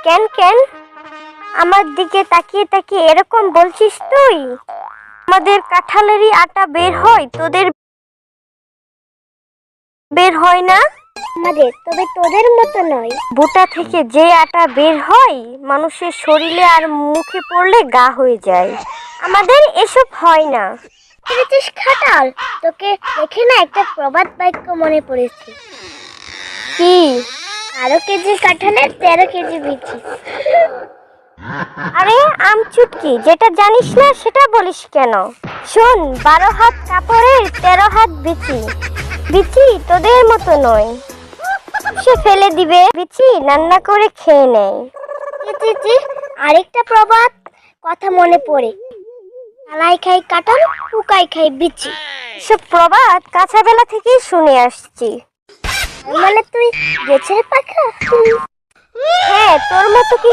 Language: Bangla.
কেন কেন আমার দিকে তাকিয়ে তাকিয়ে এরকম বলছিস তুই? আমাদের কাঁঠালেরই আটা বের হয়, তোদের বের হয় না? আমাদের, তবে তোদের মতো নয়। বুটা থেকে যে আটা বের হয় মানুষের শরীরে আর মুখে পড়লে গা হয়ে যায়। আমাদের এসব হয় না। খেয়েছিস খাটাল? তোকে দেখে না একটা প্রবাদ বাক্য মনে পড়েছে। কি? 12 কেজি কাঁঠালে 13 কেজি বিচি। আরে আমচুটকি, যেটা জানিস না সেটা বলিস কেন? শোন, 12 হাত কাপড়ের 13 হাত বিচি। বিচি তোদের মতো নয়, সে ফেলে দিবে, বিচি রান্না করে খেয়ে নেয়। চিচি, আরেকটা প্রবাদ কথা মনে পড়ে। কালাই খাই কাঁঠাল, পুকাই খাই বিচি। সব প্রবাদ কাঁচা বেলা থেকেই শুনে আসছি। মানে তুই গেছের পাখা? হ্যাঁ, তোর মতো কি